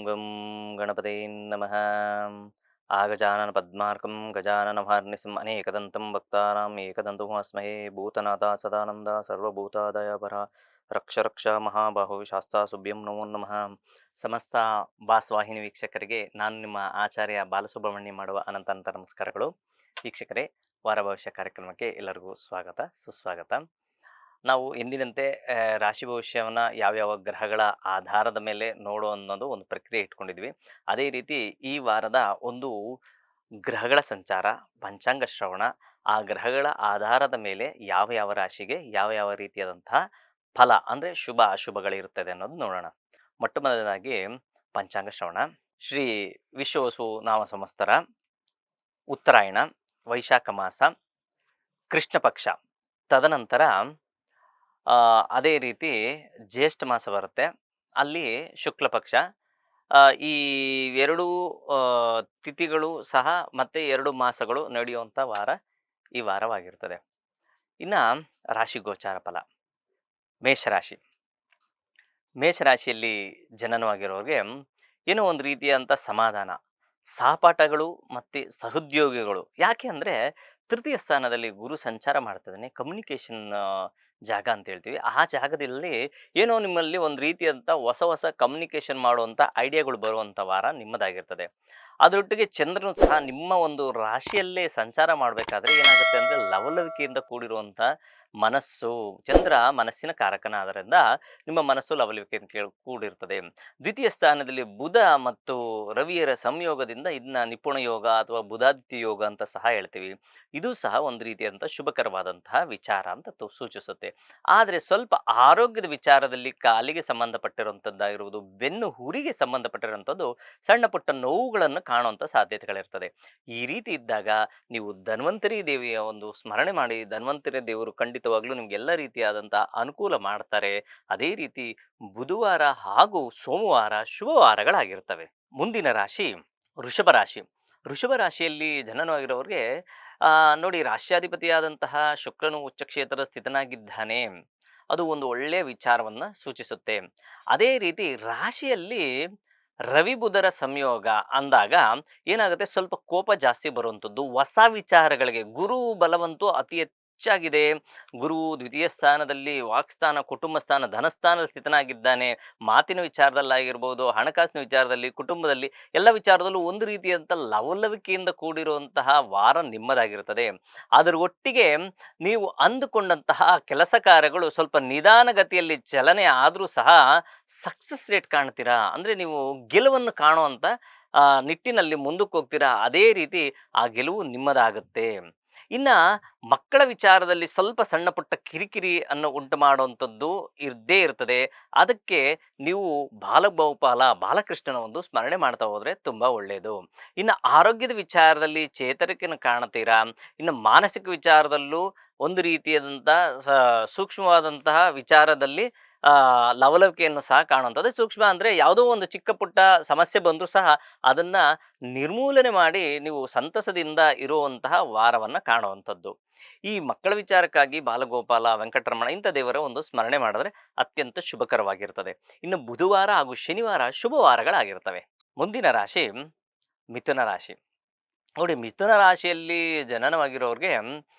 ಗಂ ಗಣಪತೆ ನಮಃ. ಆಗಜಾನನ ಪದ್ಮಾರ್ಕಂ ಗಜಾನನಮಹರ್ನಿಶಂ ಅನೇಕದಂತಂ ಭಕ್ತಾನಾಂ ಏಕದಂತಮಸ್ಮಹೇ ಭೂತನಾಥ ಸದಾನಂದ ಸರ್ವಭೂತಾದಯಪರ ರಕ್ಷ ರಕ್ಷ ಮಹಾಬಾಹು ಶಾಸ್ತಾಸುಭ್ಯಂ ನಮೋ ನಮಃ. ಸಮಸ್ತ ಬಾಸ್ವಾಹಿನಿ ವೀಕ್ಷಕರಿಗೆ ನಾನು ನಿಮ್ಮ ಆಚಾರ್ಯ ಬಾಲಸುಬ್ರಹ್ಮಣ್ಯ ಮಾಡುವ ಅನಂತ ನಮಸ್ಕಾರಗಳು. ವೀಕ್ಷಕರೇ, ವಾರ ಭವಿಷ್ಯ ಕಾರ್ಯಕ್ರಮಕ್ಕೆ ಎಲ್ಲರಿಗೂ ಸ್ವಾಗತ ಸುಸ್ವಾಗತ. ನಾವು ಎಂದಿನಂತೆ ರಾಶಿ ಭವಿಷ್ಯವನ್ನು ಯಾವ್ಯಾವ ಗ್ರಹಗಳ ಆಧಾರದ ಮೇಲೆ ನೋಡೋ ಅನ್ನೋದು ಒಂದು ಪ್ರಕ್ರಿಯೆ ಇಟ್ಕೊಂಡಿದ್ವಿ. ಅದೇ ರೀತಿ ಈ ವಾರದ ಒಂದು ಗ್ರಹಗಳ ಸಂಚಾರ, ಪಂಚಾಂಗ ಶ್ರವಣ, ಆ ಗ್ರಹಗಳ ಆಧಾರದ ಮೇಲೆ ಯಾವ ಯಾವ ರಾಶಿಗೆ ಯಾವ ಯಾವ ರೀತಿಯಾದಂತಹ ಫಲ ಅಂದರೆ ಶುಭ ಅಶುಭಗಳಿರುತ್ತದೆ ಅನ್ನೋದು ನೋಡೋಣ. ಮೊಟ್ಟ ಮೊದಲನೇದಾಗಿ ಪಂಚಾಂಗ ಶ್ರವಣ. ಶ್ರೀ ವಿಶ್ವವಸು ನಾಮ ಸಂವತ್ಸರ, ಉತ್ತರಾಯಣ, ವೈಶಾಖ ಮಾಸ, ಕೃಷ್ಣ ಪಕ್ಷ, ತದನಂತರ ಅದೇ ರೀತಿ ಜ್ಯೇಷ್ಠ ಮಾಸ ಬರುತ್ತೆ, ಅಲ್ಲಿ ಶುಕ್ಲ ಪಕ್ಷ. ಈ ಎರಡೂ ತಿಥಿಗಳು ಸಹ ಮತ್ತೆ 2 ಮಾಸಗಳು ನಡೆಯುವಂಥ ವಾರ ಈ ವಾರವಾಗಿರ್ತದೆ. ಇನ್ನು ರಾಶಿ ಗೋಚಾರ ಫಲ. ಮೇಷರಾಶಿ. ಮೇಷರಾಶಿಯಲ್ಲಿ ಜನನವಾಗಿರೋರಿಗೆ ಏನೋ ಒಂದು ರೀತಿಯಾದಂಥ ಸಮಾಧಾನ, ಸಹಪಾಠಗಳು ಮತ್ತು ಸಹೋದ್ಯೋಗಿಗಳು. ಯಾಕೆ ಅಂದರೆ ತೃತೀಯ ಸ್ಥಾನದಲ್ಲಿ ಗುರು ಸಂಚಾರ ಮಾಡ್ತಿದ್ದಾನೆ. ಕಮ್ಯುನಿಕೇಷನ್ ಜಾಗ ಅಂತ ಹೇಳ್ತೀವಿ. ಆ ಜಾಗದಲ್ಲಿ ಏನೋ ನಿಮ್ಮಲ್ಲಿ ಒಂದು ರೀತಿಯಾದಂಥ ಹೊಸ ಹೊಸ ಕಮ್ಯುನಿಕೇಷನ್ ಮಾಡುವಂಥ ಐಡಿಯಾಗಳು ಬರುವಂಥ ವಾರ ನಿಮ್ಮದಾಗಿರ್ತದೆ. ಅದರೊಟ್ಟಿಗೆ ಚಂದ್ರನು ಸಹ ನಿಮ್ಮ ಒಂದು ರಾಶಿಯಲ್ಲೇ ಸಂಚಾರ ಮಾಡಬೇಕಾದ್ರೆ ಏನಾಗುತ್ತೆ ಅಂದರೆ ಲವಲವಿಕೆಯಿಂದ ಕೂಡಿರುವಂಥ ಮನಸ್ಸು. ಚಂದ್ರ ಮನಸ್ಸಿನ ಕಾರಕನ ಆದ್ದರಿಂದ ನಿಮ್ಮ ಮನಸ್ಸು ಲವಲವಿಕೆಯಿಂದ ಕೂಡಿರ್ತದೆ. ದ್ವಿತೀಯ ಸ್ಥಾನದಲ್ಲಿ ಬುಧ ಮತ್ತು ರವಿಯರ ಸಂಯೋಗದಿಂದ ಇದನ್ನ ನಿಪುಣ ಯೋಗ ಅಥವಾ ಬುಧಾದಿತ್ಯ ಯೋಗ ಅಂತ ಸಹ ಹೇಳ್ತೀವಿ. ಇದು ಸಹ ಒಂದು ರೀತಿಯಾದಂಥ ಶುಭಕರವಾದಂತಹ ವಿಚಾರ ಅಂತ ಸೂಚಿಸುತ್ತೆ. ಆದರೆ ಸ್ವಲ್ಪ ಆರೋಗ್ಯದ ವಿಚಾರದಲ್ಲಿ ಕಾಲಿಗೆ ಸಂಬಂಧಪಟ್ಟಿರುವಂಥದ್ದಾಗಿರುವುದು, ಬೆನ್ನು ಹುರಿಗೆ ಸಂಬಂಧಪಟ್ಟಿರುವಂಥದ್ದು ಸಣ್ಣ ಪುಟ್ಟ ನೋವುಗಳನ್ನು ಕಾಣುವಂಥ ಸಾಧ್ಯತೆಗಳಿರ್ತದೆ. ಈ ರೀತಿ ಇದ್ದಾಗ ನೀವು ಧನ್ವಂತರಿ ದೇವಿಯ ಒಂದು ಸ್ಮರಣೆ ಮಾಡಿ. ಧನ್ವಂತರಿ ದೇವರು ಖಂಡಿತವಾಗ್ಲೂ ನಿಮ್ಗೆಲ್ಲ ರೀತಿಯಾದಂಥ ಅನುಕೂಲ ಮಾಡ್ತಾರೆ. ಅದೇ ರೀತಿ ಬುಧವಾರ ಹಾಗೂ ಸೋಮವಾರ ಶುಭವಾರಗಳಾಗಿರ್ತವೆ. ಮುಂದಿನ ರಾಶಿ ವೃಷಭ ರಾಶಿ. ವೃಷಭ ರಾಶಿಯಲ್ಲಿ ಜನನವಾಗಿರೋರಿಗೆ ನೋಡಿ, ರಾಶ್ಯಾಧಿಪತಿಯಾದಂತಹ ಶುಕ್ರನು ಉಚ್ಚ ಕ್ಷೇತ್ರದ ಸ್ಥಿತನಾಗಿದ್ದಾನೆ. ಅದು ಒಂದು ಒಳ್ಳೆಯ ವಿಚಾರವನ್ನು ಸೂಚಿಸುತ್ತೆ. ಅದೇ ರೀತಿ ರಾಶಿಯಲ್ಲಿ ರವಿ ಬುಧರ ಸಂಯೋಗ ಅಂದಾಗ ಏನಾಗುತ್ತೆ, ಸ್ವಲ್ಪ ಕೋಪ ಜಾಸ್ತಿ ಬರುವಂಥದ್ದು. ಹೊಸ ವಿಚಾರಗಳಿಗೆ ಗುರು ಬಲವಂತೂ ಅತಿ ಹೆಚ್ಚಾಗಿದೆ. ಗುರು ದ್ವಿತೀಯ ಸ್ಥಾನದಲ್ಲಿ ವಾಕ್ಸ್ಥಾನ, ಕುಟುಂಬ ಸ್ಥಾನ, ಧನಸ್ಥಾನದ ಸ್ಥಿತನಾಗಿದ್ದಾನೆ. ಮಾತಿನ ವಿಚಾರದಲ್ಲಾಗಿರ್ಬೋದು, ಹಣಕಾಸಿನ ವಿಚಾರದಲ್ಲಿ, ಕುಟುಂಬದಲ್ಲಿ ಎಲ್ಲ ವಿಚಾರದಲ್ಲೂ ಒಂದು ರೀತಿಯಂಥ ಲವಲವಿಕೆಯಿಂದ ಕೂಡಿರುವಂತಹ ವಾರ ನಿಮ್ಮದಾಗಿರ್ತದೆ. ಅದರ ಒಟ್ಟಿಗೆ ನೀವು ಅಂದುಕೊಂಡಂತಹ ಕೆಲಸ ಕಾರ್ಯಗಳು ಸ್ವಲ್ಪ ನಿಧಾನಗತಿಯಲ್ಲಿ ಚಲನೆ ಆದರೂ ಸಹ ಸಕ್ಸಸ್ ರೇಟ್ ಕಾಣ್ತೀರಾ. ಅಂದರೆ ನೀವು ಗೆಲುವನ್ನು ಕಾಣುವಂಥ ನಿಟ್ಟಿನಲ್ಲಿ ಮುಂದಕ್ಕೆ ಹೋಗ್ತೀರಾ. ಅದೇ ರೀತಿ ಆ ಗೆಲುವು ನಿಮ್ಮದಾಗುತ್ತೆ. ಇನ್ನು ಮಕ್ಕಳ ವಿಚಾರದಲ್ಲಿ ಸ್ವಲ್ಪ ಸಣ್ಣ ಪುಟ್ಟ ಕಿರಿಕಿರಿ ಅನ್ನು ಉಂಟು ಮಾಡುವಂಥದ್ದು ಇದ್ದೇ ಇರ್ತದೆ. ಅದಕ್ಕೆ ನೀವು ಬಾಲಬಹುಪಾಲ ಬಾಲಕೃಷ್ಣನ ಒಂದು ಸ್ಮರಣೆ ಮಾಡ್ತಾ ಹೋದರೆ ತುಂಬ ಒಳ್ಳೆಯದು. ಇನ್ನು ಆರೋಗ್ಯದ ವಿಚಾರದಲ್ಲಿ ಚೇತರಿಕೆಯನ್ನು ಕಾಣ್ತೀರಾ. ಇನ್ನು ಮಾನಸಿಕ ವಿಚಾರದಲ್ಲೂ ಒಂದು ರೀತಿಯಾದಂಥ ಸೂಕ್ಷ್ಮವಾದಂತಹ ವಿಚಾರದಲ್ಲಿ ಲವಲವಿಕೆಯನ್ನು ಸಹ ಕಾಣುವಂಥದ್ದು. ಸೂಕ್ಷ್ಮ ಅಂದರೆ ಯಾವುದೋ ಒಂದು ಚಿಕ್ಕ ಪುಟ್ಟ ಸಮಸ್ಯೆ ಬಂದರೂ ಸಹ ಅದನ್ನು ನಿರ್ಮೂಲನೆ ಮಾಡಿ ನೀವು ಸಂತಸದಿಂದ ಇರುವಂತಹ ವಾರವನ್ನು ಕಾಣುವಂಥದ್ದು. ಈ ಮಕ್ಕಳ ವಿಚಾರಕ್ಕಾಗಿ ಬಾಲಗೋಪಾಲ, ವೆಂಕಟರಮಣ ಇಂಥ ದೇವರ ಒಂದು ಸ್ಮರಣೆ ಮಾಡಿದ್ರೆ ಅತ್ಯಂತ ಶುಭಕರವಾಗಿರ್ತದೆ. ಇನ್ನು ಬುಧವಾರ ಹಾಗೂ ಶನಿವಾರ ಶುಭವಾರಗಳಾಗಿರ್ತವೆ. ಮುಂದಿನ ರಾಶಿ ಮಿಥುನ ರಾಶಿ. ನೋಡಿ, ಮಿಥುನ ರಾಶಿಯಲ್ಲಿ ಜನನವಾಗಿರೋರಿಗೆ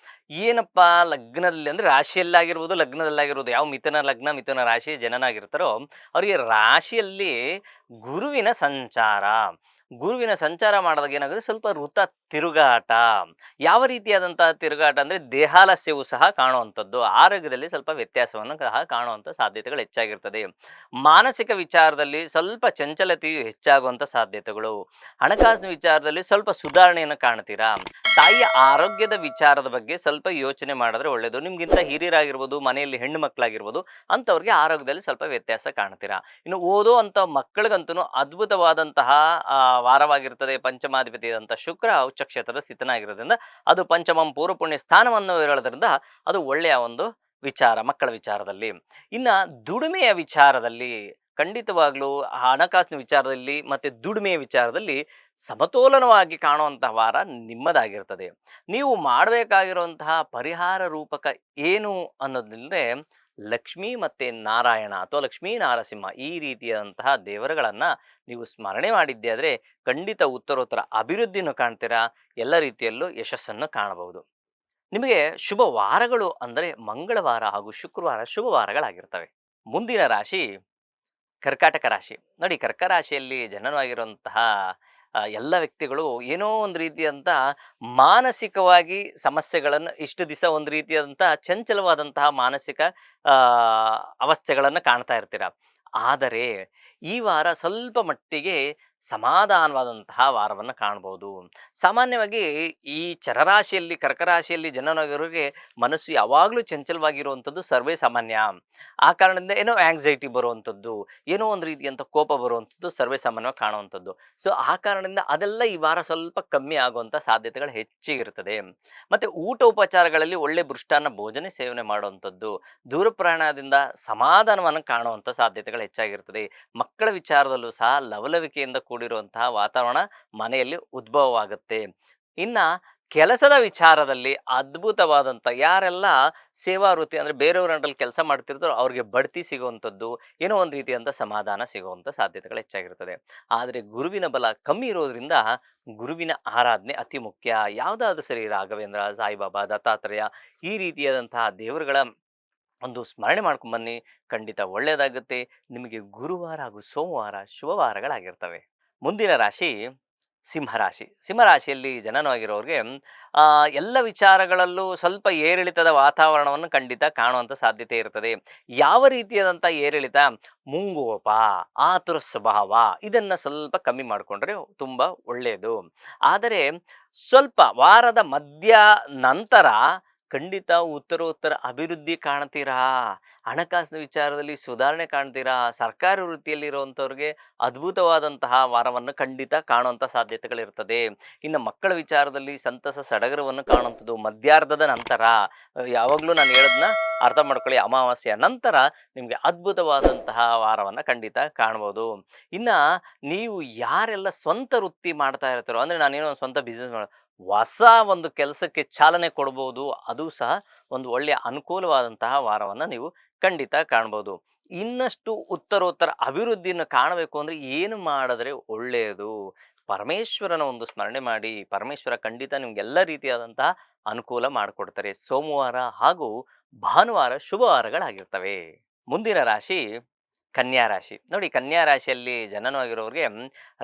ಏನಪ್ಪ, ಲಗ್ನದಲ್ಲಿ ಅಂದರೆ ರಾಶಿಯಲ್ಲಾಗಿರ್ಬೋದು ಲಗ್ನದಲ್ಲಾಗಿರ್ಬೋದು, ಯಾವ ಮಿಥುನ ಲಗ್ನ ಮಿಥುನ ರಾಶಿ ಜನನ ಆಗಿರ್ತಾರೋ ಅವರಿಗೆ ರಾಶಿಯಲ್ಲಿ ಗುರುವಿನ ಸಂಚಾರ. ಗುರುವಿನ ಸಂಚಾರ ಮಾಡಿದಾಗ ಏನಾಗುತ್ತೆ, ಸ್ವಲ್ಪ ವೃತ್ತ ತಿರುಗಾಟ. ಯಾವ ರೀತಿಯಾದಂಥ ತಿರುಗಾಟ ಅಂದರೆ ದೇಹಾಲಸ್ಯವು ಸಹ ಕಾಣುವಂಥದ್ದು. ಆರೋಗ್ಯದಲ್ಲಿ ಸ್ವಲ್ಪ ವ್ಯತ್ಯಾಸವನ್ನು ಸಹ ಕಾಣುವಂಥ ಸಾಧ್ಯತೆಗಳು ಹೆಚ್ಚಾಗಿರ್ತದೆ. ಮಾನಸಿಕ ವಿಚಾರದಲ್ಲಿ ಸ್ವಲ್ಪ ಚಂಚಲತೆಯು ಹೆಚ್ಚಾಗುವಂಥ ಸಾಧ್ಯತೆಗಳು. ಹಣಕಾಸಿನ ವಿಚಾರದಲ್ಲಿ ಸ್ವಲ್ಪ ಸುಧಾರಣೆಯನ್ನು ಕಾಣ್ತೀರಾ. ತಾಯಿಯ ಆರೋಗ್ಯದ ವಿಚಾರದ ಬಗ್ಗೆ ಸ್ವಲ್ಪ ಯೋಚನೆ ಮಾಡಿದ್ರೆ ಒಳ್ಳೆಯದು. ನಿಮಗಿಂತ ಹಿರಿಯರಾಗಿರ್ಬೋದು, ಮನೆಯಲ್ಲಿ ಹೆಣ್ಣು ಮಕ್ಕಳಾಗಿರ್ಬೋದು, ಅಂಥವ್ರಿಗೆ ಆರೋಗ್ಯದಲ್ಲಿ ಸ್ವಲ್ಪ ವ್ಯತ್ಯಾಸ ಕಾಣ್ತೀರಾ. ಇನ್ನು ಓದೋ ಅಂಥ ಮಕ್ಕಳಿಗಂತೂ ಅದ್ಭುತವಾದಂತಹ ವಾರವಾಗಿರ್ತದೆ. ಪಂಚಮಾಧಿಪತಿಯಾದಂಥ ಶುಕ್ರ ಉಚ್ಚ ಕ್ಷೇತ್ರದ ಸ್ಥಿತನಾಗಿರೋದ್ರಿಂದ ಅದು ಪಂಚಮಂ ಪೂರ್ವ ಪುಣ್ಯ ಸ್ಥಾನವನ್ನು ಹೇಳೋದ್ರಿಂದ ಅದು ಒಳ್ಳೆಯ ಒಂದು ವಿಚಾರ ಮಕ್ಕಳ ವಿಚಾರದಲ್ಲಿ. ಇನ್ನು ದುಡಿಮೆಯ ವಿಚಾರದಲ್ಲಿ ಖಂಡಿತವಾಗ್ಲೂ ಹಣಕಾಸಿನ ವಿಚಾರದಲ್ಲಿ ಮತ್ತು ದುಡಿಮೆಯ ವಿಚಾರದಲ್ಲಿ ಸಮತೋಲನವಾಗಿ ಕಾಣುವಂತಹ ವಾರ ನಿಮ್ಮದಾಗಿರ್ತದೆ. ನೀವು ಮಾಡಬೇಕಾಗಿರುವಂತಹ ಪರಿಹಾರ ರೂಪಕ ಏನು ಅನ್ನೋದಿಲ್ಲದೆ ಲಕ್ಷ್ಮೀ ಮತ್ತು ನಾರಾಯಣ ಅಥವಾ ಲಕ್ಷ್ಮೀ ನಾರಸಿಂಹ ಈ ರೀತಿಯಾದಂತಹ ದೇವರುಗಳನ್ನು ನೀವು ಸ್ಮರಣೆ ಮಾಡಿದ್ದೆ ಆದರೆ ಖಂಡಿತ ಉತ್ತರೋತ್ತರ ಅಭಿವೃದ್ಧಿಯನ್ನು ಕಾಣ್ತೀರಾ, ಎಲ್ಲ ರೀತಿಯಲ್ಲೂ ಯಶಸ್ಸನ್ನು ಕಾಣಬಹುದು. ನಿಮಗೆ ಶುಭ ವಾರಗಳು ಅಂದರೆ ಮಂಗಳವಾರ ಹಾಗೂ ಶುಕ್ರವಾರ ಶುಭ ವಾರಗಳಾಗಿರ್ತವೆ. ಮುಂದಿನ ರಾಶಿ ಕರ್ಕಾಟಕ ರಾಶಿ. ನೋಡಿ, ಕರ್ಕ ರಾಶಿಯಲ್ಲಿ ಜನನವಾಗಿರುವಂತಹ ಎಲ್ಲ ವ್ಯಕ್ತಿಗಳು ಏನೋ ಒಂದು ರೀತಿಯಂಥ ಮಾನಸಿಕವಾಗಿ ಸಮಸ್ಯೆಗಳನ್ನು ಇಷ್ಟು ದಿವಸ ಒಂದು ರೀತಿಯಾದಂಥ ಚಂಚಲವಾದಂತಹ ಮಾನಸಿಕ ಆ, ಅವಸ್ಥೆಗಳನ್ನು ಕಾಣ್ತಾ ಇರ್ತೀರ. ಆದರೆ ಈ ವಾರ ಸ್ವಲ್ಪ ಮಟ್ಟಿಗೆ ಸಮಾಧಾನವಾದಂತಹ ವಾರವನ್ನು ಕಾಣ್ಬೋದು. ಸಾಮಾನ್ಯವಾಗಿ ಈ ಚರರಾಶಿಯಲ್ಲಿ ಕರ್ಕ ರಾಶಿಯಲ್ಲಿ ಜನನವಾಗಿರೋರಿಗೆ ಮನಸ್ಸು ಯಾವಾಗಲೂ ಚಂಚಲವಾಗಿರುವಂಥದ್ದು ಸರ್ವೇ ಸಾಮಾನ್ಯ. ಆ ಕಾರಣದಿಂದ ಏನೋ ಆಂಗ್ಸೈಟಿ ಬರುವಂಥದ್ದು, ಏನೋ ಒಂದು ರೀತಿಯಂಥ ಕೋಪ ಬರುವಂಥದ್ದು ಸರ್ವೇ ಸಾಮಾನ್ಯವಾಗಿ ಕಾಣುವಂಥದ್ದು. ಸೊ ಆ ಕಾರಣದಿಂದ ಅದೆಲ್ಲ ಈ ವಾರ ಸ್ವಲ್ಪ ಕಮ್ಮಿ ಆಗುವಂಥ ಸಾಧ್ಯತೆಗಳು ಹೆಚ್ಚಿಗಿರ್ತದೆ. ಮತ್ತು ಊಟ ಉಪಚಾರಗಳಲ್ಲಿ ಒಳ್ಳೆ ಮೃಷ್ಟಾನ್ನ ಭೋಜನ ಸೇವನೆ ಮಾಡುವಂಥದ್ದು, ದೂರ ಪ್ರಯಾಣದಿಂದ ಸಮಾಧಾನವನ್ನು ಕಾಣುವಂಥ ಸಾಧ್ಯತೆಗಳು ಹೆಚ್ಚಾಗಿರ್ತದೆ. ಮಕ್ಕಳ ವಿಚಾರದಲ್ಲೂ ಸಹ ಲವಲವಿಕೆಯಿಂದ ಕೂಡಿರುವಂತಹ ವಾತಾವರಣ ಮನೆಯಲ್ಲಿ ಉದ್ಭವವಾಗುತ್ತೆ. ಇನ್ನು ಕೆಲಸದ ವಿಚಾರದಲ್ಲಿ ಅದ್ಭುತವಾದಂಥ ಯಾರೆಲ್ಲ ಸೇವಾ ವೃತ್ತಿ ಅಂದರೆ ಬೇರೆಯವ್ರ ಅಂಡಲ್ಲಿ ಕೆಲಸ ಮಾಡ್ತಿರ್ತಾರೋ ಅವ್ರಿಗೆ ಬಡ್ತಿ ಸಿಗುವಂಥದ್ದು, ಏನೋ ಒಂದು ರೀತಿಯಂಥ ಸಮಾಧಾನ ಸಿಗುವಂಥ ಸಾಧ್ಯತೆಗಳು ಹೆಚ್ಚಾಗಿರ್ತದೆ. ಆದರೆ ಗುರುವಿನ ಬಲ ಕಮ್ಮಿ ಇರೋದ್ರಿಂದ ಗುರುವಿನ ಆರಾಧನೆ ಅತಿ ಮುಖ್ಯ. ಯಾವುದಾದ್ರೂ ಸರಿ, ರಾಘವೇಂದ್ರ, ಸಾಯಿಬಾಬಾ, ದತ್ತಾತ್ರೇಯ ಈ ರೀತಿಯಾದಂತಹ ದೇವರುಗಳ ಒಂದು ಸ್ಮರಣೆ ಮಾಡ್ಕೊಂಬನ್ನಿ, ಖಂಡಿತ ಒಳ್ಳೆಯದಾಗುತ್ತೆ. ನಿಮಗೆ ಗುರುವಾರ ಹಾಗೂ ಸೋಮವಾರ ಶುಭವಾರಗಳಾಗಿರ್ತವೆ. ಮುಂದಿನ ರಾಶಿ ಸಿಂಹರಾಶಿ. ಸಿಂಹರಾಶಿಯಲ್ಲಿ ಜನನವಾಗಿರೋರಿಗೆ ಆ, ಎಲ್ಲ ವಿಚಾರಗಳಲ್ಲೂ ಸ್ವಲ್ಪ ಏರಿಳಿತದ ವಾತಾವರಣವನ್ನು ಖಂಡಿತ ಕಾಣುವಂಥ ಸಾಧ್ಯತೆ ಇರ್ತದೆ. ಯಾವ ರೀತಿಯಾದಂಥ ಏರಿಳಿತ? ಮುಂಗೋಪ, ಆತುರ ಸ್ವಭಾವ, ಇದನ್ನು ಸ್ವಲ್ಪ ಕಮ್ಮಿ ಮಾಡಿಕೊಂಡ್ರೆ ತುಂಬ ಒಳ್ಳೆಯದು. ಆದರೆ ಸ್ವಲ್ಪ ವಾರದ ಮಧ್ಯ ನಂತರ ಖಂಡಿತ ಉತ್ತರೋತ್ತರ ಅಭಿವೃದ್ಧಿ ಕಾಣ್ತೀರಾ. ಹಣಕಾಸಿನ ವಿಚಾರದಲ್ಲಿ ಸುಧಾರಣೆ ಕಾಣ್ತೀರಾ. ಸರ್ಕಾರಿ ವೃತ್ತಿಯಲ್ಲಿರುವಂಥವ್ರಿಗೆ ಅದ್ಭುತವಾದಂತಹ ವಾರವನ್ನು ಖಂಡಿತ ಕಾಣುವಂಥ ಸಾಧ್ಯತೆಗಳಿರ್ತದೆ. ಇನ್ನು ಮಕ್ಕಳ ವಿಚಾರದಲ್ಲಿ ಸಂತಸ ಸಡಗರವನ್ನು ಕಾಣುವಂಥದ್ದು ಮಧ್ಯಾರ್ಧದ ನಂತರ. ಯಾವಾಗಲೂ ನಾನು ಹೇಳೋದನ್ನ ಅರ್ಥ ಮಾಡ್ಕೊಳ್ಳಿ, ಅಮಾವಾಸ್ಯೆಯ ನಂತರ ನಿಮಗೆ ಅದ್ಭುತವಾದಂತಹ ವಾರವನ್ನು ಖಂಡಿತ ಕಾಣ್ಬೋದು. ಇನ್ನು ನೀವು ಯಾರೆಲ್ಲ ಸ್ವಂತ ವೃತ್ತಿ ಮಾಡ್ತಾ ಇರ್ತಾರೋ, ಅಂದರೆ ನಾನೇನೋ ಒಂದು ಸ್ವಂತ ಬಿಸ್ನೆಸ್ ಹೊಸ ಒಂದು ಕೆಲಸಕ್ಕೆ ಚಾಲನೆ ಕೊಡ್ಬೋದು, ಅದು ಸಹ ಒಂದು ಒಳ್ಳೆಯ ಅನುಕೂಲವಾದಂತಹ ವಾರವನ್ನು ನೀವು ಖಂಡಿತ ಕಾಣ್ಬೋದು. ಇನ್ನಷ್ಟು ಉತ್ತರೋತ್ತರ ಅಭಿವೃದ್ಧಿಯನ್ನು ಕಾಣಬೇಕು ಅಂದರೆ ಏನು ಮಾಡಿದ್ರೆ ಒಳ್ಳೆಯದು? ಪರಮೇಶ್ವರನ ಒಂದು ಸ್ಮರಣೆ ಮಾಡಿ, ಪರಮೇಶ್ವರ ಖಂಡಿತ ನಿಮಗೆಲ್ಲ ರೀತಿಯಾದಂತಹ ಅನುಕೂಲ ಮಾಡಿಕೊಡ್ತಾರೆ. ಸೋಮವಾರ ಹಾಗೂ ಭಾನುವಾರ ಶುಭವಾರಗಳಾಗಿರ್ತವೆ. ಮುಂದಿನ ರಾಶಿ ಕನ್ಯಾ ರಾಶಿ. ನೋಡಿ, ಕನ್ಯಾ ರಾಶಿಯಲ್ಲಿ ಜನನವಾಗಿರೋರಿಗೆ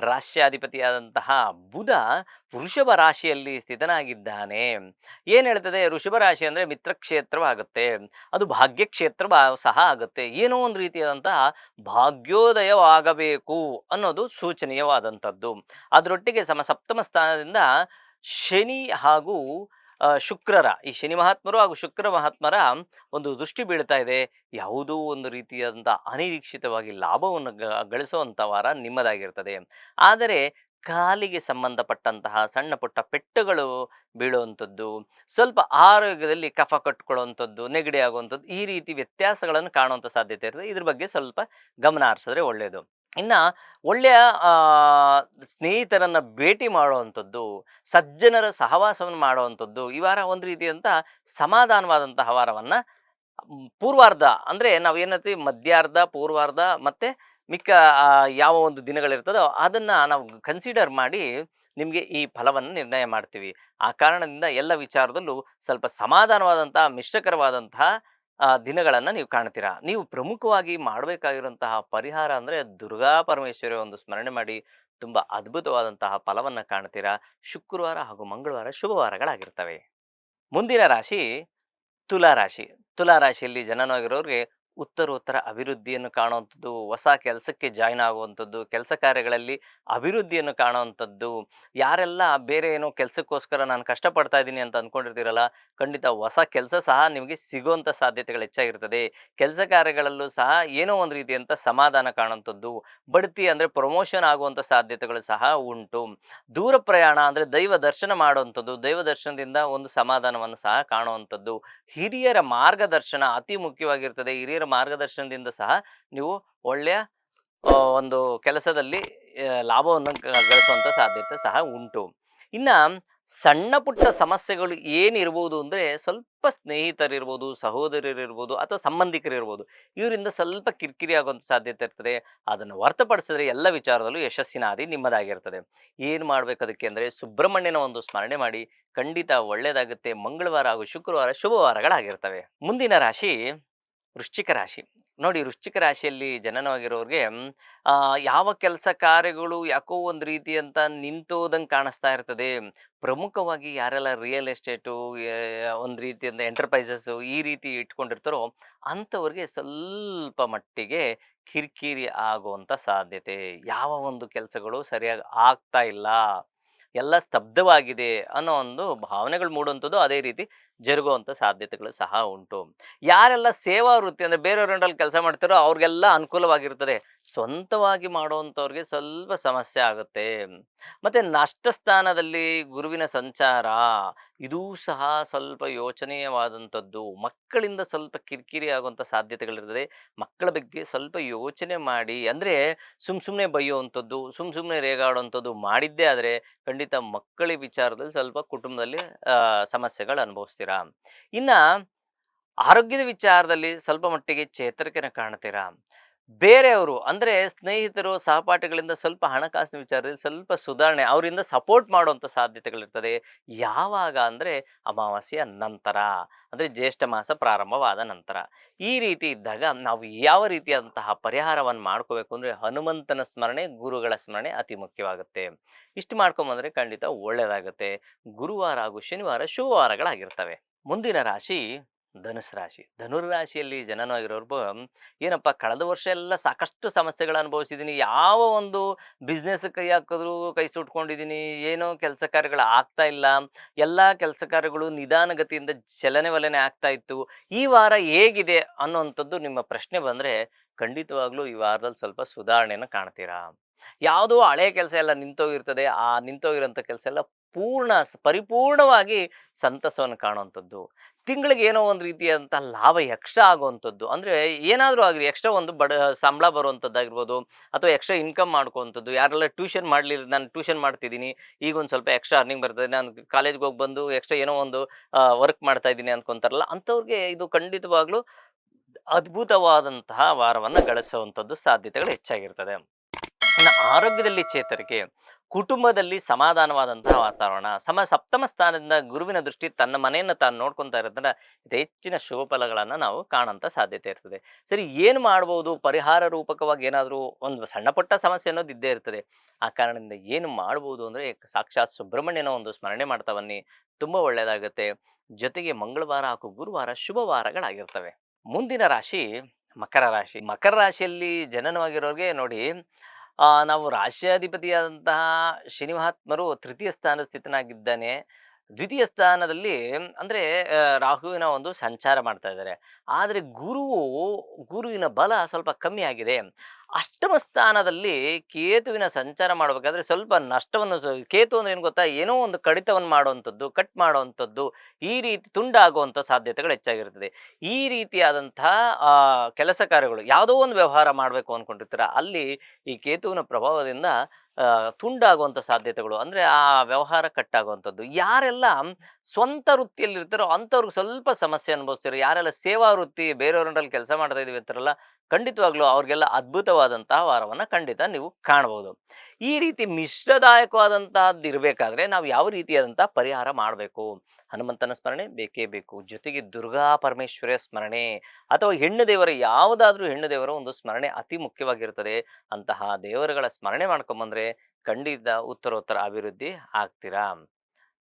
ರಾಶ್ಯಾಧಿಪತಿಯಾದಂತಹ ಬುಧ ವೃಷಭ ರಾಶಿಯಲ್ಲಿ ಸ್ಥಿತನಾಗಿದ್ದಾನೆ. ಏನು ಹೇಳ್ತದೆ? ವೃಷಭ ರಾಶಿ ಅಂದರೆ ಮಿತ್ರಕ್ಷೇತ್ರವಾಗುತ್ತೆ, ಅದು ಭಾಗ್ಯಕ್ಷೇತ್ರ ಸಹ ಆಗುತ್ತೆ. ಏನೋ ಒಂದು ರೀತಿಯಾದಂತಹ ಭಾಗ್ಯೋದಯವಾಗಬೇಕು ಅನ್ನೋದು ಸೂಚನೀಯವಾದಂಥದ್ದು. ಅದರೊಟ್ಟಿಗೆ ಸಪ್ತಮ ಸ್ಥಾನದಿಂದ ಶನಿ ಹಾಗೂ ಶುಕ್ರರ, ಈ ಶನಿ ಮಹಾತ್ಮರು ಹಾಗೂ ಶುಕ್ರ ಮಹಾತ್ಮರ ಒಂದು ದೃಷ್ಟಿ ಬೀಳ್ತಾ ಇದೆ. ಯಾವುದೋ ಒಂದು ರೀತಿಯಾದಂಥ ಅನಿರೀಕ್ಷಿತವಾಗಿ ಲಾಭವನ್ನು ಗಳಿಸುವಂಥ ವಾರ ನಿಮ್ಮದಾಗಿರ್ತದೆ. ಆದರೆ ಕಾಲಿಗೆ ಸಂಬಂಧಪಟ್ಟಂತಹ ಸಣ್ಣ ಪುಟ್ಟ ಪೆಟ್ಟುಗಳು ಬೀಳುವಂಥದ್ದು, ಸ್ವಲ್ಪ ಆರೋಗ್ಯದಲ್ಲಿ ಕಫ ಕಟ್ಕೊಳ್ಳುವಂಥದ್ದು, ನೆಗಡಿ ಆಗುವಂಥದ್ದು, ಈ ರೀತಿ ವ್ಯತ್ಯಾಸಗಳನ್ನು ಕಾಣುವಂಥ ಸಾಧ್ಯತೆ ಇರ್ತದೆ. ಇದ್ರ ಬಗ್ಗೆ ಸ್ವಲ್ಪ ಗಮನ ಹರಿಸಿದ್ರೆ ಒಳ್ಳೆಯದು. ಇನ್ನು ಒಳ್ಳೆಯ ಆ, ಸ್ನೇಹಿತರನ್ನು ಭೇಟಿ ಮಾಡುವಂಥದ್ದು, ಸಜ್ಜನರ ಸಹವಾಸವನ್ನು ಮಾಡುವಂಥದ್ದು, ಈ ವಾರ ಒಂದು ರೀತಿಯಂಥ ಸಮಾಧಾನವಾದಂತಹ ವಾರವನ್ನು ಪೂರ್ವಾರ್ಧ ಅಂದರೆ ನಾವು ಏನಂತೀವಿ ಮಧ್ಯಾರ್ಧ, ಪೂರ್ವಾರ್ಧ ಮತ್ತು ಮಿಕ್ಕ ಯಾವ ಒಂದು ದಿನಗಳಿರ್ತದೋ ಅದನ್ನು ನಾವು ಕನ್ಸಿಡರ್ ಮಾಡಿ ನಿಮಗೆ ಈ ಫಲವನ್ನು ನಿರ್ಣಯ ಮಾಡ್ತೀವಿ. ಆ ಕಾರಣದಿಂದ ಎಲ್ಲ ವಿಚಾರದಲ್ಲೂ ಸ್ವಲ್ಪ ಸಮಾಧಾನವಾದಂತಹ ಮಿಶ್ರಕರವಾದಂತಹ ದಿನಗಳನ್ನು ನೀವು ಕಾಣ್ತೀರಾ. ನೀವು ಪ್ರಮುಖವಾಗಿ ಮಾಡಬೇಕಾಗಿರುವಂತಹ ಪರಿಹಾರ ಅಂದರೆ ದುರ್ಗಾ ಪರಮೇಶ್ವರಿ ಒಂದು ಸ್ಮರಣೆ ಮಾಡಿ ತುಂಬ ಅದ್ಭುತವಾದಂತಹ ಫಲವನ್ನು ಕಾಣ್ತೀರಾ. ಶುಕ್ರವಾರ ಹಾಗೂ ಮಂಗಳವಾರ ಶುಭವಾರಗಳಾಗಿರ್ತವೆ. ಮುಂದಿನ ರಾಶಿ ತುಲಾ ರಾಶಿ. ತುಲಾ ರಾಶಿಯಲ್ಲಿ ಜನನವಾಗಿರೋರಿಗೆ ಉತ್ತರೋತ್ತರ ಅಭಿವೃದ್ಧಿಯನ್ನು ಕಾಣುವಂಥದ್ದು, ಹೊಸ ಕೆಲಸಕ್ಕೆ ಜಾಯ್ನ್ ಆಗುವಂಥದ್ದು, ಕೆಲಸ ಕಾರ್ಯಗಳಲ್ಲಿ ಅಭಿವೃದ್ಧಿಯನ್ನು ಕಾಣುವಂಥದ್ದು. ಯಾರೆಲ್ಲ ಬೇರೆ ಏನೋ ಕೆಲಸಕ್ಕೋಸ್ಕರ ನಾನು ಕಷ್ಟಪಡ್ತಾ ಇದ್ದೀನಿ ಅಂತ ಅಂದ್ಕೊಂಡಿರ್ತೀರಲ್ಲ, ಖಂಡಿತ ಹೊಸ ಕೆಲಸ ಸಹ ನಿಮಗೆ ಸಿಗುವಂಥ ಸಾಧ್ಯತೆಗಳು ಹೆಚ್ಚಾಗಿರ್ತದೆ. ಕೆಲಸ ಕಾರ್ಯಗಳಲ್ಲೂ ಸಹ ಏನೋ ಒಂದು ರೀತಿಯಂಥ ಸಮಾಧಾನ ಕಾಣುವಂಥದ್ದು, ಬಡ್ತಿ ಅಂದರೆ ಪ್ರಮೋಷನ್ ಆಗುವಂಥ ಸಾಧ್ಯತೆಗಳು ಸಹ ಉಂಟು. ದೂರ ಪ್ರಯಾಣ ಅಂದರೆ ದೈವ ದರ್ಶನ ಮಾಡುವಂಥದ್ದು, ದೈವ ದರ್ಶನದಿಂದ ಒಂದು ಸಮಾಧಾನವನ್ನು ಸಹ ಕಾಣುವಂಥದ್ದು. ಹಿರಿಯರ ಮಾರ್ಗದರ್ಶನ ಅತಿ ಮುಖ್ಯವಾಗಿರ್ತದೆ. ಹಿರಿಯರ ಮಾರ್ಗದರ್ಶನದಿಂದ ಸಹ ನೀವು ಒಳ್ಳೆಯ ಒಂದು ಕೆಲಸದಲ್ಲಿ ಲಾಭವನ್ನು ಗಳಿಸುವಂಥ ಸಾಧ್ಯತೆ ಸಹ ಉಂಟು. ಇನ್ನು ಸಣ್ಣ ಪುಟ್ಟ ಸಮಸ್ಯೆಗಳು ಏನಿರ್ಬೋದು ಅಂದರೆ ಸ್ವಲ್ಪ ಸ್ನೇಹಿತರಿರ್ಬೋದು, ಸಹೋದರರಿರ್ಬೋದು ಅಥವಾ ಸಂಬಂಧಿಕರಿರ್ಬೋದು. ಇವರಿಂದ ಸ್ವಲ್ಪ ಕಿರಿಕಿರಿ ಆಗುವಂಥ ಸಾಧ್ಯತೆ ಇರ್ತದೆ. ಅದನ್ನು ಹೊರತುಪಡಿಸಿದ್ರೆ ಎಲ್ಲ ವಿಚಾರದಲ್ಲೂ ಯಶಸ್ಸಿನ ಹಾದಿ ನಿಮ್ಮದಾಗಿರ್ತದೆ. ಏನು ಮಾಡ್ಬೇಕು ಅದಕ್ಕೆ ಅಂದರೆ ಸುಬ್ರಹ್ಮಣ್ಯನ ಒಂದು ಸ್ಮರಣೆ ಮಾಡಿ ಖಂಡಿತ ಒಳ್ಳೆಯದಾಗುತ್ತೆ. ಮಂಗಳವಾರ ಹಾಗೂ ಶುಕ್ರವಾರ ಶುಭವಾರಗಳಾಗಿರ್ತವೆ. ಮುಂದಿನ ರಾಶಿ ವೃಶ್ಚಿಕ ರಾಶಿ. ನೋಡಿ ವೃಶ್ಚಿಕ ರಾಶಿಯಲ್ಲಿ ಜನನವಾಗಿರೋರಿಗೆ ಯಾವ ಕೆಲಸ ಕಾರ್ಯಗಳು ಯಾಕೋ ಒಂದು ರೀತಿಯಂತ ನಿಂತೋದಂಗೆ ಕಾಣಿಸ್ತಾ ಇರ್ತದೆ. ಪ್ರಮುಖವಾಗಿ ಯಾರೆಲ್ಲ ರಿಯಲ್ ಎಸ್ಟೇಟು ಒಂದು ರೀತಿಯಿಂದ ಎಂಟರ್ಪ್ರೈಸಸ್ಸು ಈ ರೀತಿ ಇಟ್ಕೊಂಡಿರ್ತಾರೋ ಅಂಥವ್ರಿಗೆ ಸ್ವಲ್ಪ ಮಟ್ಟಿಗೆ ಕಿರಿಕಿರಿ ಆಗುವಂಥ ಸಾಧ್ಯತೆ. ಯಾವ ಒಂದು ಕೆಲಸಗಳು ಸರಿಯಾಗಿ ಆಗ್ತಾ ಇಲ್ಲ, ಎಲ್ಲ ಸ್ತಬ್ಧವಾಗಿದೆ ಅನ್ನೋ ಒಂದು ಭಾವನೆಗಳು ಮೂಡುವಂಥದ್ದು, ಅದೇ ರೀತಿ ಜರುಗುವಂಥ ಸಾಧ್ಯತೆಗಳು ಸಹ ಉಂಟು. ಯಾರೆಲ್ಲ ಸೇವಾ ವೃತ್ತಿ ಅಂದರೆ ಬೇರೆಯವ್ರ ಅಂಡರಲ್ಲಿ ಕೆಲಸ ಮಾಡ್ತಾರೋ ಅವ್ರಿಗೆಲ್ಲ ಅನುಕೂಲವಾಗಿರ್ತದೆ. ಸ್ವಂತವಾಗಿ ಮಾಡುವಂಥವ್ರಿಗೆ ಸ್ವಲ್ಪ ಸಮಸ್ಯೆ ಆಗುತ್ತೆ. ಮತ್ತು ನಷ್ಟ ಸ್ಥಾನದಲ್ಲಿ ಗುರುವಿನ ಸಂಚಾರ ಇದೂ ಸಹ ಸ್ವಲ್ಪ ಯೋಚನೀಯವಾದಂಥದ್ದು. ಮಕ್ಕಳಿಂದ ಸ್ವಲ್ಪ ಕಿರಿಕಿರಿ ಆಗುವಂಥ ಸಾಧ್ಯತೆಗಳಿರ್ತದೆ. ಮಕ್ಕಳ ಬಗ್ಗೆ ಸ್ವಲ್ಪ ಯೋಚನೆ ಮಾಡಿ, ಅಂದರೆ ಸುಮ್ಮನೆ ಬೈಯುವಂಥದ್ದು, ಸುಮ್ಮನೆ ರೇಗಾಡುವಂಥದ್ದು ಮಾಡಿದ್ದೇ ಆದರೆ ಖಂಡಿತ ಮಕ್ಕಳ ವಿಚಾರದಲ್ಲಿ ಸ್ವಲ್ಪ ಕುಟುಂಬದಲ್ಲಿ ಸಮಸ್ಯೆಗಳು ಅನುಭವಿಸ್ತೀರಾ. ಇನ್ನ ಆರೋಗ್ಯದ ವಿಚಾರದಲ್ಲಿ ಸ್ವಲ್ಪ ಮಟ್ಟಿಗೆ ಚೇತರಿಕೆನ ಕಾಣ್ತೀರಾ. ಬೇರೆಯವರು ಅಂದರೆ ಸ್ನೇಹಿತರು, ಸಹಪಾಠಿಗಳಿಂದ ಸ್ವಲ್ಪ ಹಣಕಾಸಿನ ವಿಚಾರದಲ್ಲಿ ಸ್ವಲ್ಪ ಸುಧಾರಣೆ, ಅವರಿಂದ ಸಪೋರ್ಟ್ ಮಾಡುವಂಥ ಸಾಧ್ಯತೆಗಳಿರ್ತದೆ. ಯಾವಾಗ ಅಂದರೆ ಅಮಾವಾಸ್ಯೆಯ ನಂತರ, ಅಂದರೆ ಜ್ಯೇಷ್ಠ ಮಾಸ ಪ್ರಾರಂಭವಾದ ನಂತರ. ಈ ರೀತಿ ಇದ್ದಾಗ ನಾವು ಯಾವ ರೀತಿಯಾದಂತಹ ಪರಿಹಾರವನ್ನು ಮಾಡ್ಕೋಬೇಕು ಅಂದರೆ ಹನುಮಂತನ ಸ್ಮರಣೆ, ಗುರುಗಳ ಸ್ಮರಣೆ ಅತಿ ಮುಖ್ಯವಾಗುತ್ತೆ. ಇಷ್ಟು ಮಾಡ್ಕೊಂಬಂದರೆ ಖಂಡಿತ ಒಳ್ಳೆಯದಾಗುತ್ತೆ. ಗುರುವಾರ ಹಾಗೂ ಶನಿವಾರ ಶುಭವಾರಗಳಾಗಿರ್ತವೆ. ಮುಂದಿನ ರಾಶಿ ಧನುಸ್ ರಾಶಿ. ಧನುರ್ರಾಶಿಯಲ್ಲಿ ಜನನವಾಗಿರೋರ್ಗು ಏನಪ್ಪ, ಕಳೆದ ವರ್ಷ ಎಲ್ಲ ಸಾಕಷ್ಟು ಸಮಸ್ಯೆಗಳು ಅನುಭವಿಸಿದ್ದೀನಿ. ಯಾವ ಒಂದು ಬಿಸ್ನೆಸ್ ಕೈ ಹಾಕಿದ್ರು ಕೈ ಸುಟ್ಕೊಂಡಿದ್ದೀನಿ. ಏನೋ ಕೆಲಸ ಕಾರ್ಯಗಳು ಆಗ್ತಾ ಇಲ್ಲ. ಎಲ್ಲ ಕೆಲಸ ಕಾರ್ಯಗಳು ನಿಧಾನಗತಿಯಿಂದ ಚಲನೆ ವಲನೆ ಆಗ್ತಾ ಇತ್ತು. ಈ ವಾರ ಹೇಗಿದೆ ಅನ್ನೋವಂಥದ್ದು ನಿಮ್ಮ ಪ್ರಶ್ನೆ ಬಂದರೆ ಖಂಡಿತವಾಗ್ಲೂ ಈ ವಾರದಲ್ಲಿ ಸ್ವಲ್ಪ ಸುಧಾರಣೆಯನ್ನು ಕಾಣ್ತೀರಾ. ಯಾವುದೋ ಹಳೆ ಕೆಲಸ ಎಲ್ಲ ನಿಂತೋಗಿರ್ತದೆ. ಆ ನಿಂತೋಗಿರೋಂಥ ಕೆಲಸ ಎಲ್ಲ ಪರಿಪೂರ್ಣವಾಗಿ ಸಂತಸವನ್ನು ಕಾಣುವಂಥದ್ದು. ತಿಂಗಳಿಗೆ ಏನೋ ಒಂದು ರೀತಿಯಾದಂಥ ಲಾಭ ಎಕ್ಸ್ಟ್ರಾ ಆಗುವಂಥದ್ದು. ಅಂದರೆ ಏನಾದರೂ ಆಗಲಿ ಎಕ್ಸ್ಟ್ರಾ ಒಂದು ಸಂಬಳ ಬರುವಂಥದ್ದಾಗಿರ್ಬೋದು, ಅಥವಾ ಎಕ್ಸ್ಟ್ರಾ ಇನ್ಕಮ್ ಮಾಡ್ಕೊವಂಥದ್ದು. ಯಾರೆಲ್ಲ ಟ್ಯೂಷನ್ ಮಾಡಲಿಲ್ಲ, ನಾನು ಟ್ಯೂಷನ್ ಮಾಡ್ತಿದ್ದೀನಿ, ಈಗ ಒಂದು ಸ್ವಲ್ಪ ಎಕ್ಸ್ಟ್ರಾ ಅರ್ನಿಂಗ್ ಬರ್ತದೆ, ನಾನು ಕಾಲೇಜ್ಗೆ ಹೋಗಿ ಬಂದು ಎಕ್ಸ್ಟ್ರಾ ಏನೋ ಒಂದು ವರ್ಕ್ ಮಾಡ್ತಾ ಇದ್ದೀನಿ ಅಂದ್ಕೊತಾರಲ್ಲ, ಅಂಥವ್ರಿಗೆ ಇದು ಖಂಡಿತವಾಗ್ಲೂ ಅದ್ಭುತವಾದಂತಹ ವಾರವನ್ನು ಗಳಿಸುವಂಥದ್ದು ಸಾಧ್ಯತೆಗಳು ಹೆಚ್ಚಾಗಿರ್ತದೆ. ಇನ್ನು ಆರೋಗ್ಯದಲ್ಲಿ ಚೇತರಿಕೆ, ಕುಟುಂಬದಲ್ಲಿ ಸಮಾಧಾನವಾದಂತಹ ವಾತಾವರಣ, ಸಪ್ತಮ ಸ್ಥಾನದಿಂದ ಗುರುವಿನ ದೃಷ್ಟಿ ತನ್ನ ಮನೆಯನ್ನು ತಾನು ನೋಡ್ಕೊತಾ ಇರೋದ್ರಿಂದ ಇದು ಹೆಚ್ಚಿನ ಶುಭ ಫಲಗಳನ್ನು ನಾವು ಕಾಣೋಂಥ ಸಾಧ್ಯತೆ ಇರ್ತದೆ. ಸರಿ, ಏನು ಮಾಡ್ಬೋದು ಪರಿಹಾರ ರೂಪಕವಾಗಿ? ಏನಾದರೂ ಒಂದು ಸಣ್ಣ ಪುಟ್ಟ ಸಮಸ್ಯೆ ಅನ್ನೋದು ಇದ್ದೇ ಇರ್ತದೆ. ಆ ಕಾರಣದಿಂದ ಏನು ಮಾಡ್ಬೋದು ಅಂದರೆ ಸಾಕ್ಷಾತ್ ಸುಬ್ರಹ್ಮಣ್ಯನ ಒಂದು ಸ್ಮರಣೆ ಮಾಡ್ತಾ ಬನ್ನಿ, ತುಂಬ ಒಳ್ಳೆಯದಾಗುತ್ತೆ. ಜೊತೆಗೆ ಮಂಗಳವಾರ ಹಾಗೂ ಗುರುವಾರ ಶುಭವಾರಗಳಾಗಿರ್ತವೆ. ಮುಂದಿನ ರಾಶಿ ಮಕರ ರಾಶಿ. ಮಕರ ರಾಶಿಯಲ್ಲಿ ಜನನವಾಗಿರೋರಿಗೆ ನೋಡಿ, ನಾವು ರಾಶ್ಯಾಧಿಪತಿಯಾದಂತಹ ಶನಿ ಮಹಾತ್ಮರು ತೃತೀಯ ಸ್ಥಾನ ಸ್ಥಿತನಾಗಿದ್ದಾನೆ. ದ್ವಿತೀಯ ಸ್ಥಾನದಲ್ಲಿ ಅಂದರೆ ರಾಹುವಿನ ಒಂದು ಸಂಚಾರ ಮಾಡ್ತಾ ಇದ್ದಾರೆ. ಆದರೆ ಗುರುವಿನ ಬಲ ಸ್ವಲ್ಪ ಕಮ್ಮಿ ಆಗಿದೆ. ಅಷ್ಟಮ ಸ್ಥಾನದಲ್ಲಿ ಕೇತುವಿನ ಸಂಚಾರ ಮಾಡಬೇಕಾದ್ರೆ ಸ್ವಲ್ಪ ನಷ್ಟವನ್ನು ಕೇತು ಅಂದ್ರೆ ಏನು ಗೊತ್ತಾ, ಏನೋ ಒಂದು ಕಡಿತವನ್ನು ಮಾಡುವಂಥದ್ದು, ಕಟ್ ಮಾಡುವಂಥದ್ದು, ಈ ರೀತಿ ತುಂಡಾಗುವಂಥ ಸಾಧ್ಯತೆಗಳು ಹೆಚ್ಚಾಗಿರ್ತದೆ. ಈ ರೀತಿಯಾದಂತಹ ಕೆಲಸ ಕಾರ್ಯಗಳು, ಯಾವುದೋ ಒಂದು ವ್ಯವಹಾರ ಮಾಡಬೇಕು ಅಂದ್ಕೊಂಡಿರ್ತೀರ, ಅಲ್ಲಿ ಈ ಕೇತುವಿನ ಪ್ರಭಾವದಿಂದ ತುಂಡಾಗುವಂಥ ಸಾಧ್ಯತೆಗಳು, ಅಂದರೆ ಆ ವ್ಯವಹಾರ ಕಟ್ಟಾಗುವಂಥದ್ದು. ಯಾರೆಲ್ಲ ಸ್ವಂತ ವೃತ್ತಿಯಲ್ಲಿರ್ತಾರೋ ಅಂಥವ್ರಿಗೆ ಸ್ವಲ್ಪ ಸಮಸ್ಯೆ ಅನುಭವಿಸ್ತಾರೆ. ಯಾರೆಲ್ಲ ಸೇವಾ ವೃತ್ತಿ ಬೇರೆಯವರಲ್ಲಿ ಕೆಲಸ ಮಾಡ್ತಾ ಇದೀವಿ ಅಂತಾರಲ್ಲ, ಖಂಡಿತವಾಗ್ಲೂ ಅವ್ರಿಗೆಲ್ಲ ಅದ್ಭುತವಾದಂತಹ ವಾರವನ್ನು ಖಂಡಿತ ನೀವು ಕಾಣ್ಬೋದು. ಈ ರೀತಿ ಮಿಶ್ರದಾಯಕವಾದಂತಹದ್ದು ಇರಬೇಕಾದ್ರೆ ನಾವು ಯಾವ ರೀತಿಯಾದಂತಹ ಪರಿಹಾರ ಮಾಡಬೇಕು? ಹನುಮಂತನ ಸ್ಮರಣೆ ಬೇಕೇ ಬೇಕು. ಜೊತೆಗೆ ದುರ್ಗಾ ಪರಮೇಶ್ವರಿಯ ಸ್ಮರಣೆ ಅಥವಾ ಹೆಣ್ಣು ದೇವರ, ಯಾವುದಾದ್ರೂ ಹೆಣ್ಣು ದೇವರ ಒಂದು ಸ್ಮರಣೆ ಅತಿ ಮುಖ್ಯವಾಗಿರ್ತದೆ. ಅಂತಹ ದೇವರುಗಳ ಸ್ಮರಣೆ ಮಾಡ್ಕೊಂಬಂದ್ರೆ ಖಂಡಿತ ಉತ್ತರೋತ್ತರ ಅಭಿವೃದ್ಧಿ ಆಗ್ತೀರಾ.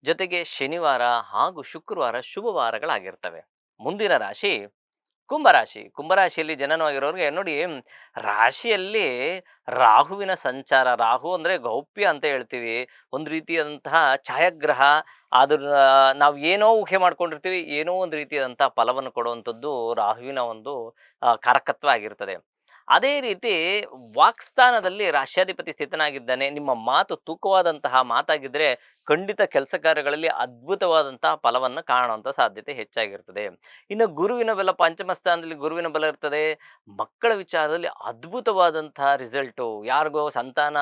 ಜೊತೆಗೆ ಶನಿವಾರ ಹಾಗೂ ಶುಕ್ರವಾರ ಶುಭವಾರಗಳಾಗಿರ್ತವೆ. ಮುಂದಿನ ರಾಶಿ ಕುಂಭರಾಶಿ. ಕುಂಭರಾಶಿಯಲ್ಲಿ ಜನನವಾಗಿರೋರಿಗೆ ನೋಡಿ, ರಾಶಿಯಲ್ಲಿ ರಾಹುವಿನ ಸಂಚಾರ. ರಾಹು ಅಂದರೆ ಗೌಪ್ಯ ಅಂತ ಹೇಳ್ತೀವಿ, ಒಂದು ರೀತಿಯಾದಂತಹ ಛಾಯಾಗ್ರಹ. ಅದನ್ನ ನಾವು ಏನೋ ಊಹೆ ಮಾಡ್ಕೊಂಡಿರ್ತೀವಿ, ಏನೋ ಒಂದು ರೀತಿಯಾದಂತಹ ಫಲವನ್ನು ಕೊಡುವಂಥದ್ದು ರಾಹುವಿನ ಒಂದು ಕಾರಕತ್ವ ಆಗಿರ್ತದೆ. ಅದೇ ರೀತಿ ವಾಕ್ಸ್ಥಾನದಲ್ಲಿ ರಾಶ್ಯಾಧಿಪತಿ ಸ್ಥಿತನಾಗಿದ್ದಾನೆ. ನಿಮ್ಮ ಮಾತು ತೂಕವಾದಂತಹ ಮಾತಾಗಿದ್ದರೆ ಖಂಡಿತ ಕೆಲಸ ಕಾರ್ಯಗಳಲ್ಲಿ ಅದ್ಭುತವಾದಂತಹ ಫಲವನ್ನು ಕಾಣುವಂಥ ಸಾಧ್ಯತೆ ಹೆಚ್ಚಾಗಿರ್ತದೆ. ಇನ್ನು ಗುರುವಿನ ಬಲ ಪಂಚಮ ಸ್ಥಾನದಲ್ಲಿ ಗುರುವಿನ ಬಲ ಇರ್ತದೆ. ಮಕ್ಕಳ ವಿಚಾರದಲ್ಲಿ ಅದ್ಭುತವಾದಂತಹ ರಿಸಲ್ಟು. ಯಾರಿಗೋ ಸಂತಾನ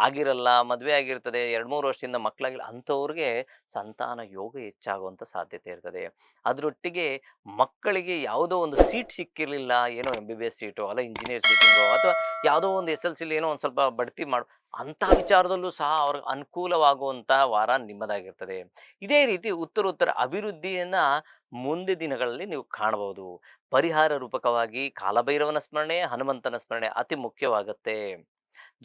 ಆಗಿರಲ್ಲ, ಮದುವೆ ಆಗಿರ್ತದೆ, 2-3 ವರ್ಷದಿಂದ ಮಕ್ಕಳಾಗಿಲ್ಲ ಅಂಥವ್ರಿಗೆ ಸಂತಾನ ಯೋಗ ಹೆಚ್ಚಾಗುವಂಥ ಸಾಧ್ಯತೆ ಇರ್ತದೆ. ಅದರೊಟ್ಟಿಗೆ ಮಕ್ಕಳಿಗೆ ಯಾವುದೋ ಒಂದು ಸೀಟ್ ಸಿಕ್ಕಿರಲಿಲ್ಲ, ಏನೋ MBBS ಸೀಟೋ ಅಲ್ಲ ಇಂಜಿನಿಯರ್ ಸೀಟಿಂಗೋ ಅಥವಾ ಯಾವುದೋ ಒಂದು SLCಲಿ ಏನೋ ಒಂದು ಸ್ವಲ್ಪ ಬಡ್ತಿ ಅಂಥ ವಿಚಾರದಲ್ಲೂ ಸಹ ಅವ್ರಿಗೆ ಅನುಕೂಲವಾಗುವಂಥ ವಾರ ನಿಮ್ಮದಾಗಿರ್ತದೆ. ಇದೇ ರೀತಿ ಉತ್ತರೋತ್ತರ ಅಭಿವೃದ್ಧಿಯನ್ನ ಮುಂದೆ ದಿನಗಳಲ್ಲಿ ನೀವು ಕಾಣಬಹುದು. ಪರಿಹಾರ ರೂಪಕವಾಗಿ ಕಾಲಭೈರವನ ಸ್ಮರಣೆ, ಹನುಮಂತನ ಸ್ಮರಣೆ ಅತಿ ಮುಖ್ಯವಾಗುತ್ತೆ.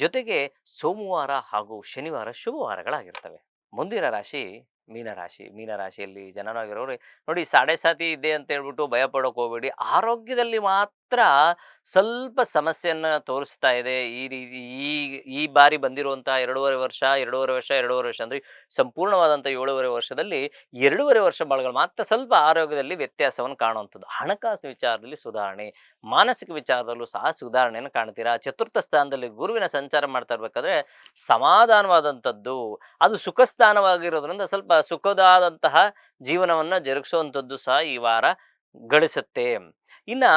ಜೊತೆಗೆ ಸೋಮವಾರ ಹಾಗೂ ಶನಿವಾರ ಶುಭವಾರಗಳಾಗಿರ್ತವೆ. ಮುಂದಿನ ರಾಶಿ ಮೀನರಾಶಿ. ಮೀನರಾಶಿಯಲ್ಲಿ ಜನನಾಗಿರೋರು ನೋಡಿ, ಸಾಡೆ ಸಾತಿ ಇದೆ ಅಂತ ಹೇಳ್ಬಿಟ್ಟು ಭಯ ಪಡೋಕೆ ಹೋಗ್ಬೇಡಿ. ಆರೋಗ್ಯದಲ್ಲಿ ಮಾತ್ರ ಸ್ವಲ್ಪ ಸಮಸ್ಯೆಯನ್ನು ತೋರಿಸ್ತಾ ಇದೆ. ಈ ರೀತಿ ಈ ಈ ಬಾರಿ ಬಂದಿರುವಂತಹ 2.5 ವರ್ಷ ಅಂದರೆ ಸಂಪೂರ್ಣವಾದಂಥ 7.5 ವರ್ಷದಲ್ಲಿ 2.5 ವರ್ಷ ಬಾಳುಗಳು ಮಾತ್ರ ಸ್ವಲ್ಪ ಆರೋಗ್ಯದಲ್ಲಿ ವ್ಯತ್ಯಾಸವನ್ನು ಕಾಣುವಂಥದ್ದು. ಹಣಕಾಸು ವಿಚಾರದಲ್ಲಿ ಸುಧಾರಣೆ, ಮಾನಸಿಕ ವಿಚಾರದಲ್ಲೂ ಸಹ ಸುಧಾರಣೆಯನ್ನು ಕಾಣ್ತೀರಾ. ಚತುರ್ಥ ಸ್ಥಾನದಲ್ಲಿ ಗುರುವಿನ ಸಂಚಾರ ಮಾಡ್ತಾ ಇರಬೇಕಾದ್ರೆ ಸಮಾಧಾನವಾದಂಥದ್ದು, ಅದು ಸುಖ ಸ್ಥಾನವಾಗಿರೋದ್ರಿಂದ ಸ್ವಲ್ಪ ಸುಖದಾದಂತಹ ಜೀವನವನ್ನು ಜರುಗಿಸುವಂಥದ್ದು ಸಹ ಈ ವಾರ ಗಳಿಸುತ್ತೆ. ಇನ್ನು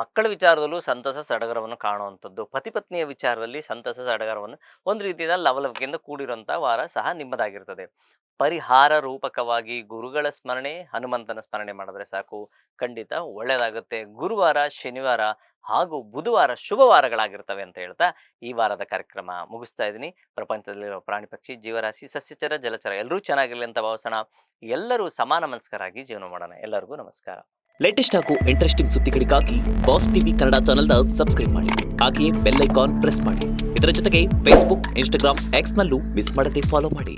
ಮಕ್ಕಳ ವಿಚಾರದಲ್ಲೂ ಸಂತಸ ಸಡಗರವನ್ನು ಕಾಣುವಂಥದ್ದು, ಪತಿ ಪತ್ನಿಯ ವಿಚಾರದಲ್ಲಿ ಸಂತಸ ಸಡಗರವನ್ನು ಒಂದು ರೀತಿಯ ಲವಲವಿಕೆಯಿಂದ ಕೂಡಿರುವಂಥ ವಾರ ಸಹ ನಿಮ್ಮದಾಗಿರ್ತದೆ. ಪರಿಹಾರ ರೂಪಕವಾಗಿ ಗುರುಗಳ ಸ್ಮರಣೆ, ಹನುಮಂತನ ಸ್ಮರಣೆ ಮಾಡಿದ್ರೆ ಸಾಕು, ಖಂಡಿತ ಒಳ್ಳೆಯದಾಗುತ್ತೆ. ಗುರುವಾರ, ಶನಿವಾರ ಹಾಗೂ ಬುಧವಾರ ಶುಭವಾರಗಳಾಗಿರ್ತವೆ ಅಂತ ಹೇಳ್ತಾ ಈ ವಾರದ ಕಾರ್ಯಕ್ರಮ ಮುಗಿಸ್ತಾ ಇದ್ದೀನಿ. ಪ್ರಪಂಚದಲ್ಲಿರೋ ಪ್ರಾಣಿ ಪಕ್ಷಿ ಜೀವರಾಶಿ ಸಸ್ಯಚರ ಜಲಚರ ಎಲ್ಲರೂ ಚೆನ್ನಾಗಿರಲಿ ಅಂತ ಭಾವಿಸೋಣ. ಎಲ್ಲರೂ ಸಮಾನ ಮನಸ್ಕರಾಗಿ ಜೀವನ ಮಾಡೋಣ. ಎಲ್ಲರಿಗೂ ನಮಸ್ಕಾರ. ಲೇಟೆಸ್ಟ್ ಹಾಗೂ ಇಂಟ್ರೆಸ್ಟಿಂಗ್ ಸುದ್ದಿಗಳಿಗಾಗಿ ಬಾಸ್ ಟಿವಿ ಕನ್ನಡ ಚಾನೆಲ್ನ ಸಬ್ಸ್ಕ್ರೈಬ್ ಮಾಡಿ. ಹಾಗೆಯೇ ಬೆಲ್ ಐಕಾನ್ ಪ್ರೆಸ್ ಮಾಡಿ. ಇದರ ಜೊತೆಗೆ ಫೇಸ್ಬುಕ್, ಇನ್ಸ್ಟಾಗ್ರಾಮ್, ಎಕ್ಸ್ನಲ್ಲೂ ಮಿಸ್ ಮಾಡದೆ ಫಾಲೋ ಮಾಡಿ.